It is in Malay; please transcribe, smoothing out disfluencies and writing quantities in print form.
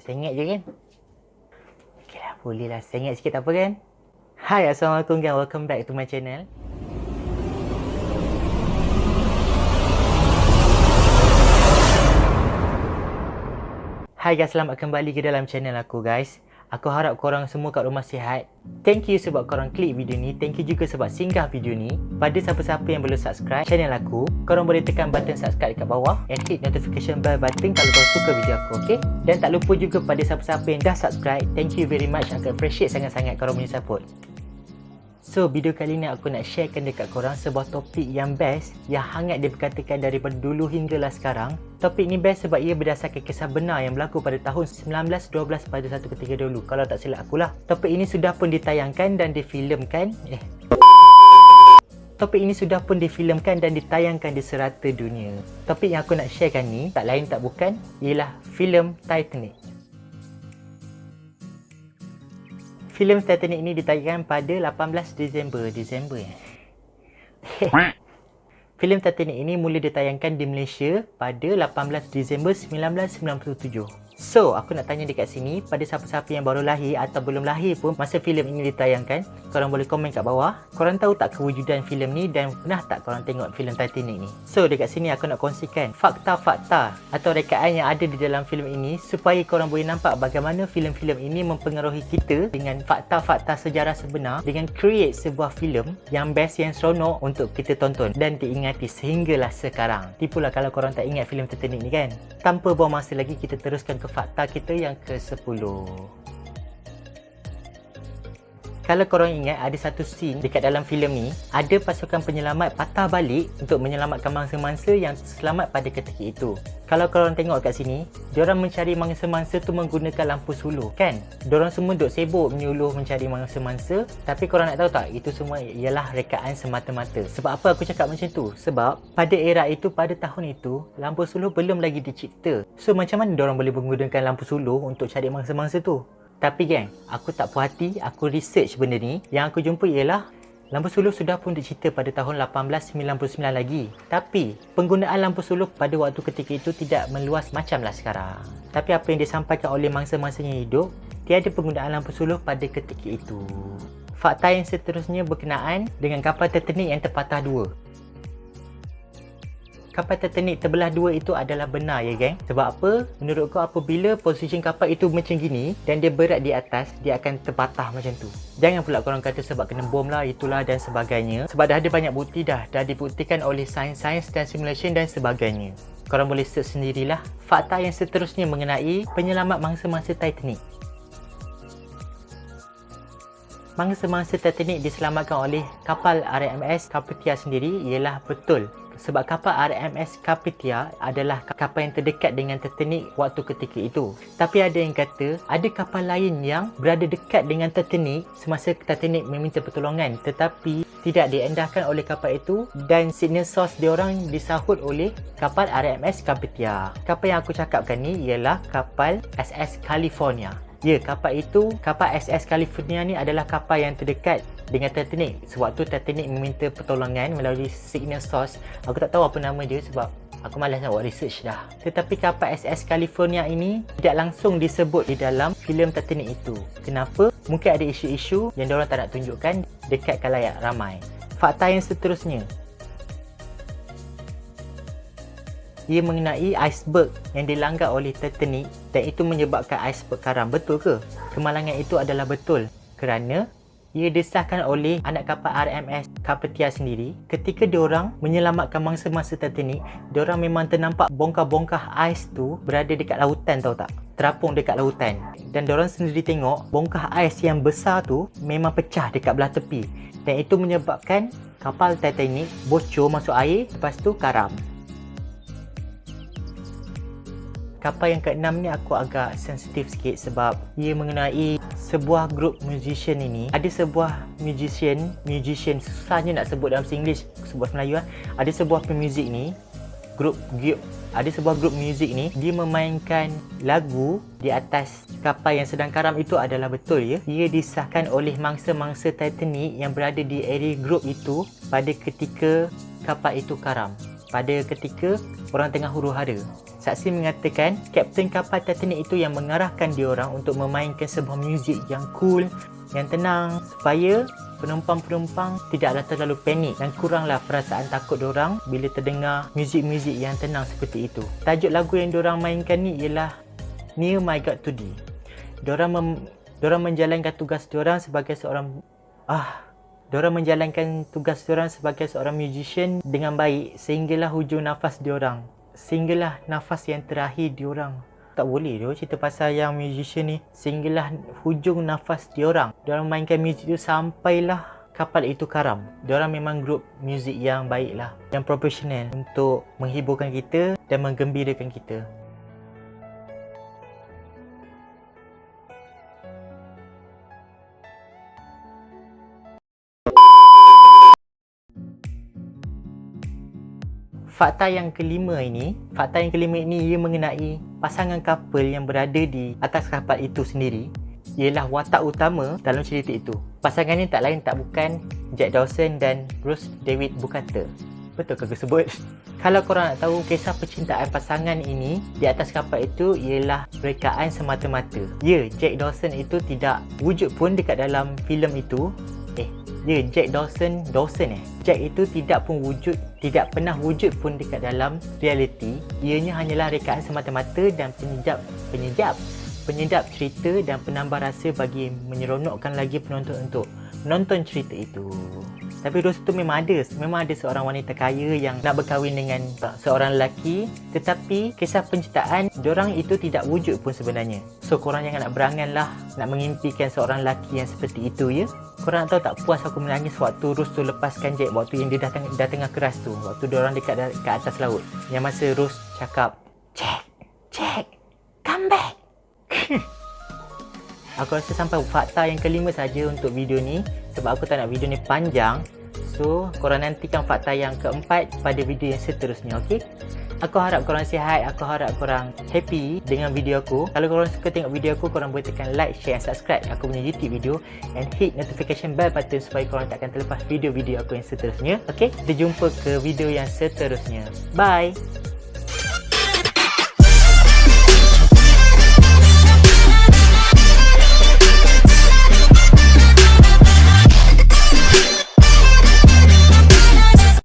Sengit je kan? Okay lah, boleh lah. Sengit sikit tak apa kan? Hai, Assalamualaikum guys. Welcome back to my channel. Hai guys, selamat kembali ke dalam channel aku guys. Aku harap korang semua kat rumah sihat. Thank you sebab korang klik video ni. Thank you juga sebab singgah video ni. Pada siapa-siapa yang belum subscribe channel aku, korang boleh tekan button subscribe dekat bawah and hit notification bell button kalau korang suka video aku, okay? Dan tak lupa juga pada siapa-siapa yang dah subscribe, thank you very much. Aku appreciate sangat-sangat korang punya support. So, video kali ni aku nak sharekan dekat korang sebuah topik yang best, yang hangat diperkatakan daripada dulu hinggalah sekarang. Topik ni best sebab ia berdasarkan kisah benar yang berlaku pada tahun 1912 pada satu ketika dulu. Kalau tak silap akulah. Topik ini sudah pun ditayangkan dan difilmkan. Topik ini sudah pun difilmkan dan ditayangkan di serata dunia. Topik yang aku nak sharekan ni, tak lain tak bukan, ialah filem Titanic. Filem Titanic ini ditayangkan pada 18 Disember. Filem Titanic ini mula ditayangkan di Malaysia pada 18 Disember 1997. So, aku nak tanya dekat sini, pada siapa-siapa yang baru lahir atau belum lahir pun masa filem ini ditayangkan, korang boleh komen kat bawah. Korang tahu tak kewujudan filem ni dan pernah tak korang tengok filem Titanic ni? So, dekat sini aku nak kongsikan fakta-fakta atau rekaan yang ada di dalam filem ini supaya korang boleh nampak bagaimana filem-filem ini mempengaruhi kita dengan fakta-fakta sejarah sebenar, dengan create sebuah filem yang best, yang seronok untuk kita tonton dan diingati sehinggalah sekarang. Tipulah kalau korang tak ingat filem Titanic ni kan? Tanpa buang masa lagi, kita teruskan ke fakta kita yang ke-10. Kalau korang ingat, ada satu scene dekat dalam filem ni, ada pasukan penyelamat patah balik untuk menyelamatkan mangsa-mangsa yang selamat pada ketika itu. Kalau korang tengok kat sini, diorang mencari mangsa-mangsa tu menggunakan lampu suluh, kan? Diorang semua duk sibuk menyuluh mencari mangsa-mangsa, tapi korang nak tahu tak, itu semua ialah rekaan semata-mata. Sebab apa aku cakap macam tu? Sebab pada era itu, pada tahun itu, lampu suluh belum lagi dicipta. So macam mana diorang boleh menggunakan lampu suluh untuk cari mangsa-mangsa tu? Tapi geng, aku tak puas hati, aku research benda ni. Yang aku jumpa ialah lampu suluh sudah pun dicipta pada tahun 1899 lagi. Tapi penggunaan lampu suluh pada waktu ketika itu tidak meluas macamlah sekarang. Tapi apa yang disampaikan oleh mangsa-mangsa yang hidup, tiada penggunaan lampu suluh pada ketika itu. Fakta yang seterusnya berkenaan dengan kapal Titanic yang terpatah dua. Kapal Titanic terbelah dua itu adalah benar ya geng. Sebab apa? Menurutku apabila posisi kapal itu macam gini dan dia berat di atas, dia akan terpatah macam tu. Jangan pula korang kata sebab kena bom lah, itulah dan sebagainya. Sebab dah ada banyak bukti dah dibuktikan oleh sains-sains dan simulation dan sebagainya. Korang boleh search sendirilah. Fakta yang seterusnya mengenai penyelamat mangsa-mangsa Titanic. Mangsa-mangsa Titanic diselamatkan oleh kapal RMS Carpathia sendiri ialah betul. Sebab kapal RMS Carpathia adalah kapal yang terdekat dengan Titanic waktu ketika itu. Tapi ada yang kata, ada kapal lain yang berada dekat dengan Titanic semasa Titanic meminta pertolongan, tetapi tidak diendahkan oleh kapal itu dan signal source diorang disahut oleh kapal RMS Carpathia. Kapal yang aku cakapkan ni ialah kapal SS California. Ya, kapal SS California ni adalah kapal yang terdekat dengan Titanic. Sewaktu Titanic meminta pertolongan melalui signal source, aku tak tahu apa nama dia sebab aku malas nak buat research dah. Tetapi kapal SS California ini tidak langsung disebut di dalam filem Titanic itu. Kenapa? Mungkin ada isu-isu yang diorang tak nak tunjukkan dekat khalayak ramai. Fakta yang seterusnya, ia mengenai iceberg yang dilanggar oleh Titanic dan itu menyebabkan iceberg karam. Betul ke? Kemalangan itu adalah betul kerana ia disahkan oleh anak kapal RMS Carpathia sendiri. Ketika diorang menyelamatkan mangsa-mangsa Titanic, diorang memang ternampak bongkah-bongkah ais tu berada dekat lautan, tahu tak? Terapung dekat lautan. Dan diorang sendiri tengok bongkah ais yang besar tu memang pecah dekat belah tepi. Dan itu menyebabkan kapal Titanic bocor masuk air, lepas tu karam. Kapal yang ke-6 ni aku agak sensitif sikit sebab ia mengenai sebuah grup musician ini. Ada sebuah musician susahnya nak sebut dalam Singlish, sebut Melayu lah. Ada sebuah pemuzik ni, ada sebuah grup muzik ni, dia memainkan lagu di atas kapal yang sedang karam. Itu adalah betul ya. Ia disahkan oleh mangsa-mangsa Titanic yang berada di area grup itu pada ketika kapal itu karam. Pada ketika orang tengah huru-hara. Saksi mengatakan kapten kapal Titanic itu yang mengarahkan diorang untuk memainkan sebuah muzik yang cool, yang tenang, supaya penumpang-penumpang tidaklah terlalu panik dan kuranglah perasaan takut diorang bila terdengar muzik-muzik yang tenang seperti itu. Tajuk lagu yang diorang mainkan ni ialah Near My God Today. Diorang menjalankan tugas diorang sebagai seorang musician dengan baik sehinggalah hujung nafas diorang. Sehinggalah nafas yang terakhir diorang. Tak boleh dia cerita pasal yang musician ni. Sehinggalah hujung nafas diorang. Diorang mainkan muzik tu sampailah kapal itu karam. Diorang memang grup muzik yang baik lah, yang profesional untuk menghiburkan kita dan menggembirakan kita. Fakta yang kelima ini ia mengenai pasangan couple yang berada di atas kapal itu sendiri, ialah watak utama dalam cerita itu. Pasangan ni tak lain tak bukan Jack Dawson dan Rose David Bukata. Betul ke aku sebut? Kalau korang nak tahu, kisah percintaan pasangan ini di atas kapal itu ialah rekaan semata-mata. Ya, Jack Dawson itu tidak wujud pun dekat dalam filem itu. Jack Jack itu tidak pernah wujud pun dekat dalam realiti. Ianya hanyalah rekaan semata-mata dan penyedap cerita dan penambah rasa bagi menyeronokkan lagi penonton untuk menonton cerita itu. Tapi Rose tu memang ada seorang wanita kaya yang nak berkahwin dengan seorang lelaki, tetapi kisah penciptaan diorang itu tidak wujud pun sebenarnya. So korang jangan nak berangan lah nak mengimpikan seorang lelaki yang seperti itu, ya. Korang nak tahu tak puas aku menangis waktu Rose tu lepaskan Jack, waktu yang dia dah tengah keras tu, waktu diorang dekat atas laut. Yang masa Rose cakap, Jack, come back. Aku rasa sampai fakta yang kelima saja untuk video ni, sebab aku tak nak video ni panjang. So, korang nantikan fakta yang keempat pada video yang seterusnya, okey? Aku harap korang sihat, aku harap korang happy dengan video aku. Kalau korang suka tengok video aku, korang boleh tekan like, share dan subscribe aku punya YouTube video and hit notification bell button supaya korang tak akan terlepas video-video aku yang seterusnya. Okey? Kita jumpa ke video yang seterusnya. Bye!